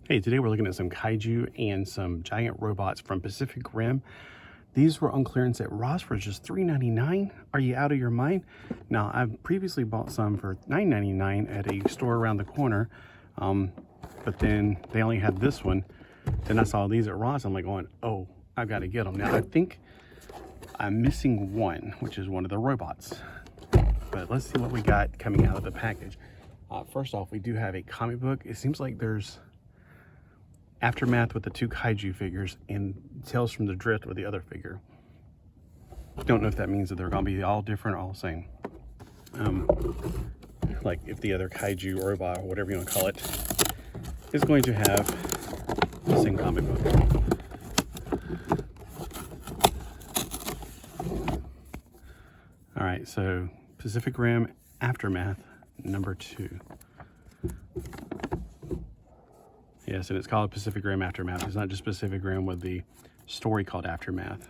Hey, today we're looking at some kaiju and some giant robots from Pacific Rim. These were on clearance at Ross for just $3.99. Are you out of your mind? Now, I've previously bought some for $9.99 at a store around the corner, but then they only had this one. Then I saw these at Ross. I'm like going, oh, I've got to get them. Now, I think I'm missing one, which is one of the robots. But let's see what we got coming out of the package. First off, we do have a comic book. It seems like there's Aftermath with the two kaiju figures and Tales from the Drift with the other figure. Don't know if that means that they're going to be all different or all the same. Like if the other kaiju robot or whatever you want to call it is going to have the same comic book. All right, so Pacific Rim Aftermath #2. Yes, and it's called Pacific Rim Aftermath. It's not just Pacific Rim with the story called Aftermath.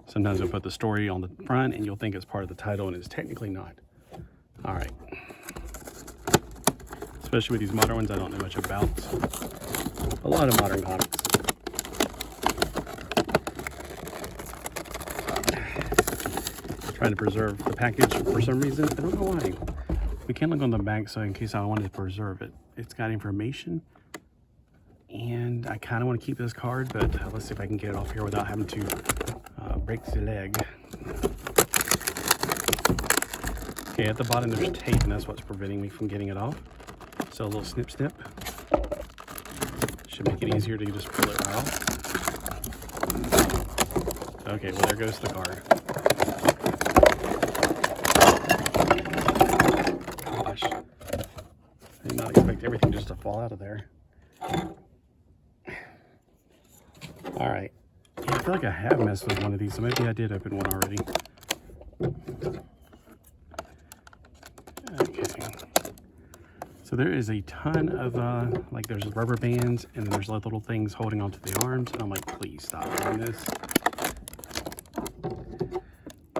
Sometimes they'll put the story on the front and you'll think it's part of the title and it's technically not. All right. Especially with these modern ones I don't know much about. A lot of modern comics. Trying to preserve the package for some reason. I don't know why. We can look on the back, so in case I wanted to preserve it. It's got information. And I kind of want to keep this card, but let's see if I can get it off here without having to break the leg. Okay, at the bottom there's tape, and that's what's preventing me from getting it off. So a little snip snip. Should make it easier to just pull it right off. Okay, well there goes the card. Gosh. I did not expect everything just to fall out of there. All right, yeah, I feel like I have messed with one of these, so maybe I did open one already. Okay, so there is a ton of, like there's rubber bands, and then there's little things holding onto the arms, and I'm like, please stop doing this.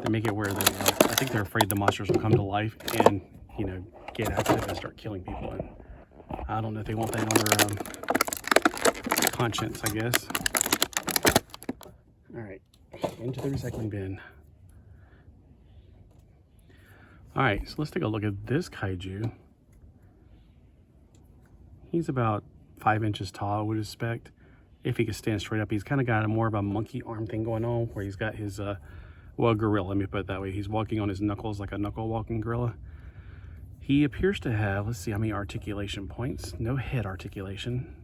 They make it where they, I think they're afraid the monsters will come to life and, you know, get active and start killing people. And I don't know if they want that on their conscience, I guess. All right, into the recycling bin. All right, so let's take a look at this kaiju. He's about 5 inches tall, I would expect. If he could stand straight up, he's kind of got more of a monkey arm thing going on, where he's got his, well, gorilla, let me put it that way. He's walking on his knuckles like a knuckle walking gorilla. He appears to have, let's see how many articulation points. No head articulation.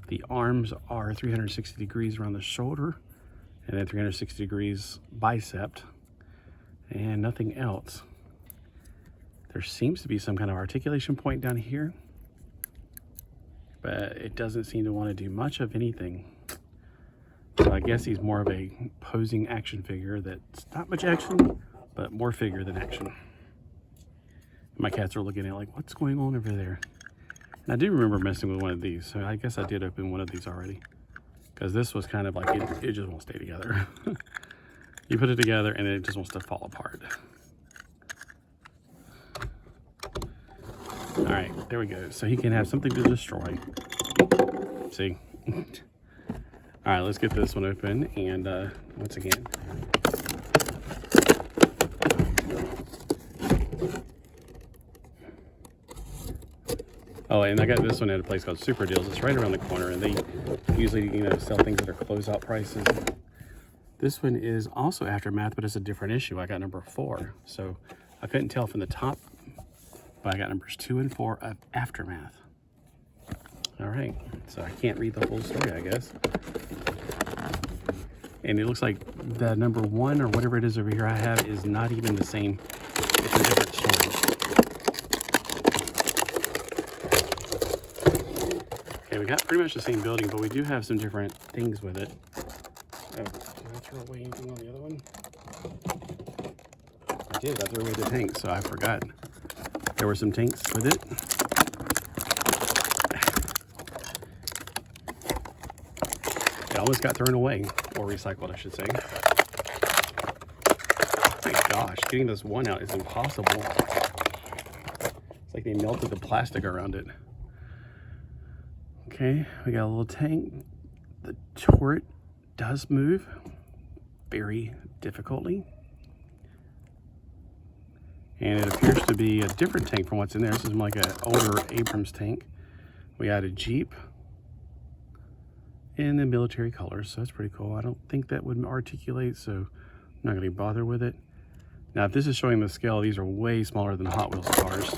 The arms are 360 degrees around the shoulder, and then 360 degrees bicep, and nothing else. There seems to be some kind of articulation point down here, but it doesn't seem to want to do much of anything. So I guess he's more of a posing action figure that's not much action, but more figure than action. My cats are looking at it like, what's going on over there? And I do remember messing with one of these, so I guess I did open one of these already. Because this was kind of like, it just won't stay together. You put it together and it just wants to fall apart. All right, there we go. So he can have something to destroy. See? All right, let's get this one open. And once again, oh, and I got this one at a place called Super Deals. It's right around the corner, and they usually, you know, sell things that are closeout prices. This one is also Aftermath, but it's a different issue. I got #4, so I couldn't tell from the top, but I got numbers 2 and 4 of Aftermath. All right, so I can't read the whole story, I guess. And it looks like the #1 or whatever it is over here I have is not even the same. It's a different story. Okay, we got pretty much the same building, but we do have some different things with it. Oh, did I throw away anything on the other one? I did, I threw away the tank, so I forgot. There were some tanks with it. It almost got thrown away, or recycled, I should say. My gosh, getting this one out is impossible. It's like they melted the plastic around it. Okay, we got a little tank. The turret does move very difficultly. And it appears to be a different tank from what's in there. This is like an older Abrams tank. We got a Jeep in the military colors, so that's pretty cool. I don't think that would articulate, so I'm not gonna bother with it. Now, if this is showing the scale, these are way smaller than Hot Wheels cars.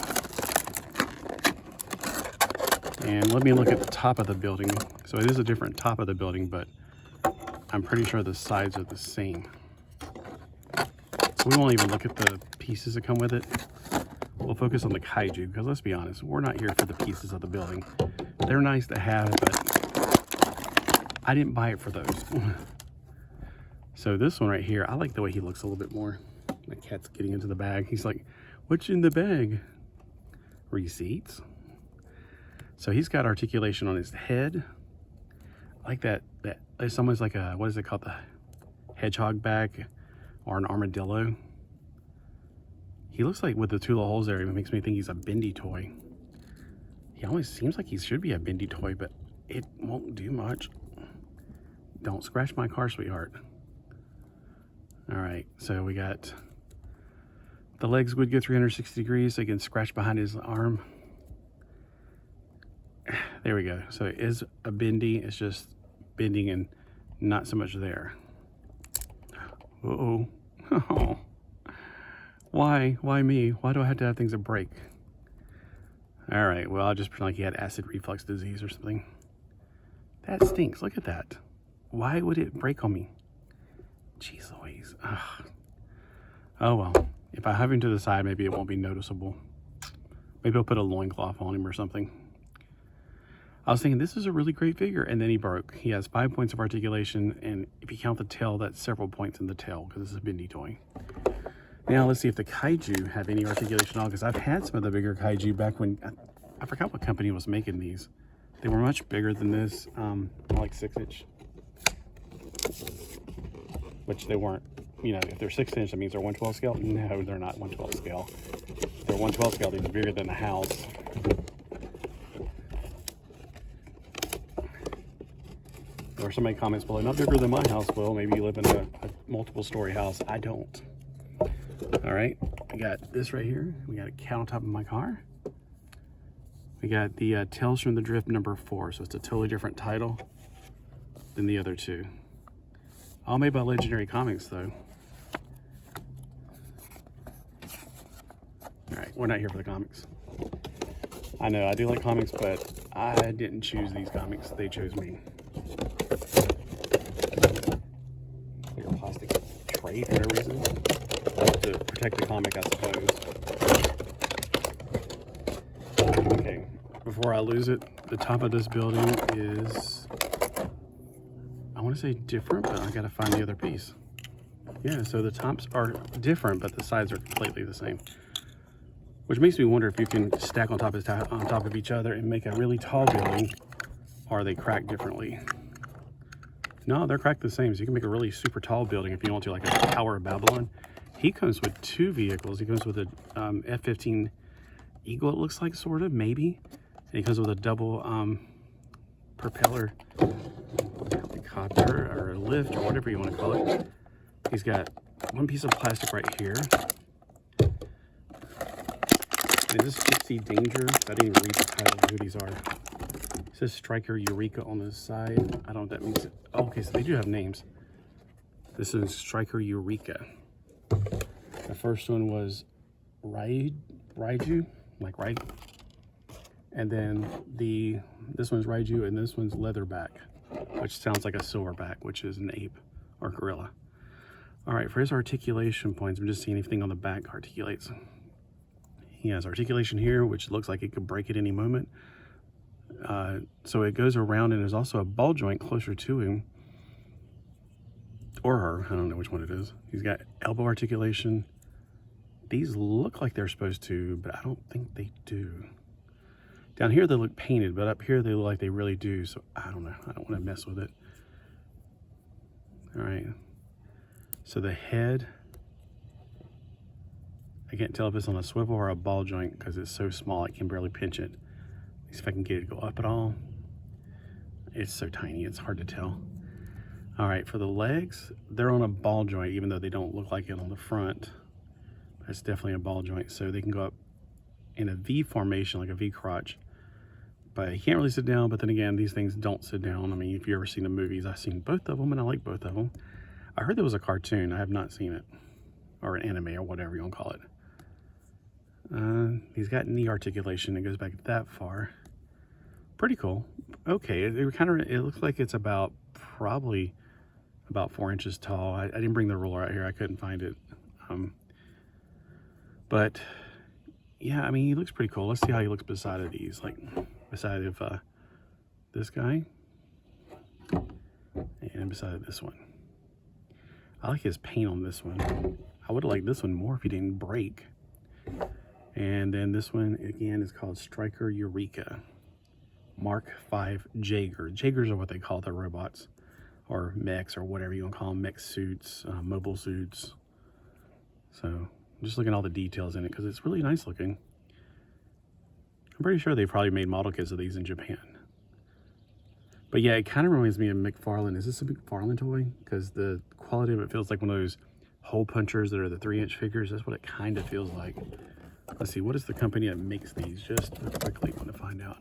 And let me look at the top of the building. So it is a different top of the building, but I'm pretty sure the sides are the same. So we won't even look at the pieces that come with it. We'll focus on the kaiju, because let's be honest, we're not here for the pieces of the building. They're nice to have, but I didn't buy it for those. So this one right here, I like the way he looks a little bit more. My cat's getting into the bag. He's like, what's in the bag? Receipts. So he's got articulation on his head. I like that it's almost like a, what is it called? The hedgehog back or an armadillo. He looks like with the two little holes there, it makes me think he's a bendy toy. He always seems like he should be a bendy toy, but it won't do much. Don't scratch my car, sweetheart. All right, so we got the legs would go 360 degrees, so you can scratch behind his arm. There we go. So it is a bendy, it's just bending and not so much there. Uh-oh. Oh. Why me? Why do I have to have things that break? All right, well, I'll just pretend like he had acid reflux disease or something. That stinks, look at that. Why would it break on me? Jeez Louise. Ugh. Oh well, if I have him to the side, maybe it won't be noticeable. Maybe I'll put a loincloth on him or something. I was thinking this is a really great figure, and then he broke. He has 5 points of articulation, and if you count the tail, that's several points in the tail, because this is a bendy toy. Now let's see if the kaiju have any articulation at all, because I've had some of the bigger kaiju back when, I forgot what company was making these. They were much bigger than this, like 6-inch. Which they weren't, you know, if they're 6-inch, that means they're 1/12 scale. No, they're not 1/12 scale. If they're 1/12 scale, they're bigger than a house. Or somebody comments below, not bigger than my house. Well, maybe you live in a multiple story house. I don't. All right, we got this right here. We got a cat on top of my car. We got the Tales from the Drift #4, so it's a totally different title than the other two. All made by Legendary Comics, though. All right, we're not here for the comics. I know, I do like comics, but I didn't choose these comics. They chose me. Like a plastic tray for no reason. To protect the comic, I suppose. Okay, before I lose it, the top of this building is, I want to say different, but I gotta find the other piece. Yeah, so the tops are different, but the sides are completely the same. Which makes me wonder if you can stack on top of each other and make a really tall building, or are they cracked differently? No, they're cracked the same, so you can make a really super tall building if you want to, like a Tower of Babylon. He comes with two vehicles. He comes with a F-15 Eagle, it looks like, sort of, maybe. And he comes with a double propeller helicopter or a lift or whatever you want to call it. He's got one piece of plastic right here. Is this Gypsy Danger? I didn't even read the title of who these are. It says Striker Eureka on the side. I don't know what that means. Oh, okay, so they do have names. This is Striker Eureka. The first one was Raiju, like Raiju. And then this one's Raiju, and this one's Leatherback, which sounds like a silverback, which is an ape or gorilla. All right, for his articulation points, I'm just seeing if anything on the back articulates. He has articulation here, which looks like it could break at any moment. So it goes around, and there's also a ball joint closer to him. Or her, I don't know which one it is. He's got elbow articulation. These look like they're supposed to, but I don't think they do. Down here they look painted, but up here they look like they really do, so I don't know. I don't want to mess with it. All right. So the head, I can't tell if it's on a swivel or a ball joint because it's so small I can barely pinch it. At least if I can get it to go up at all. It's so tiny, it's hard to tell. All right, for the legs, they're on a ball joint, even though they don't look like it on the front. It's definitely a ball joint, so they can go up in a V formation, like a V crotch. But you can't really sit down, but then again, these things don't sit down. I mean, if you've ever seen the movies, I've seen both of them, and I like both of them. I heard there was a cartoon. I have not seen it. Or an anime, or whatever you want to call it. He's got knee articulation that goes back that far. Pretty cool. Okay, it looks like it's probably about 4 inches tall. I didn't bring the ruler out here. I couldn't find it. But yeah, I mean, he looks pretty cool. Let's see how he looks beside of these, like beside of this guy and beside this one. I like his paint on this one. I would have liked this one more if he didn't break. And then this one again is called Striker Eureka Mark V Jaeger. Jaegers are what they call the robots, or mechs, or whatever you want to call them. Mech suits, mobile suits. So I'm just looking at all the details in it because it's really nice looking. I'm pretty sure they probably made model kits of these in Japan. But yeah, it kind of reminds me of McFarlane. Is this a McFarlane toy? Because the quality of it feels like one of those hole punchers that are the 3-inch figures. That's what it kind of feels like. Let's see, what is the company that makes these? Just quickly want to find out.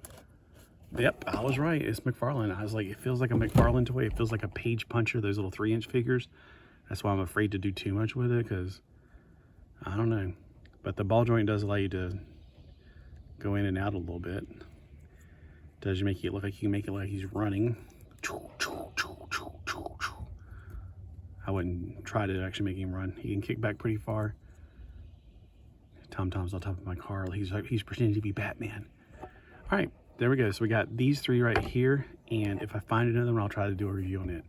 Yep, I was right. It's McFarlane. I was like, it feels like a McFarlane toy. It feels like a page puncher, those little 3-inch figures. That's why I'm afraid to do too much with it, because I don't know. But the ball joint does allow you to go in and out a little bit. Does make it look like you can make it like he's running. I wouldn't try to actually make him run. He can kick back pretty far. Tom-Tom's on top of my car. He's pretending to be Batman. All right, there we go. So we got these 3 right here, and if I find another one, I'll try to do a review on it.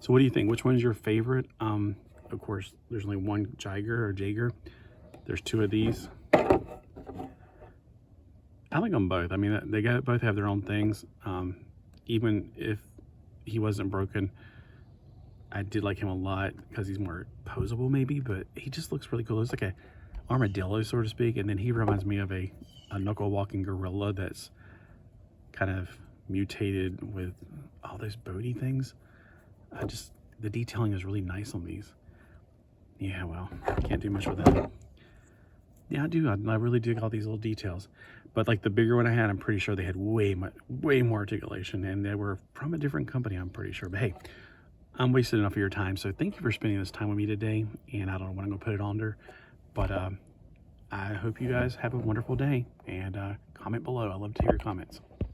So what do you think? Which one's your favorite? Of course, there's only one Jaeger. There's 2 of these. I like them both. I mean, they both have their own things. Even if he wasn't broken, I did like him a lot because he's more posable maybe, but he just looks really cool. It's like a armadillo, so to speak, and then he reminds me of a knuckle walking gorilla that's kind of mutated with all those Bodhi things. The detailing is really nice on these. Yeah, well, can't do much with that. Yeah, I do. I really dig all these little details. But like the bigger one I had, I'm pretty sure they had way more articulation, and they were from a different company, I'm pretty sure. But hey, I'm wasting enough of your time, so thank you for spending this time with me today. And I don't know when I'm gonna put it under, but I hope you guys have a wonderful day, and comment below. I love to hear your comments.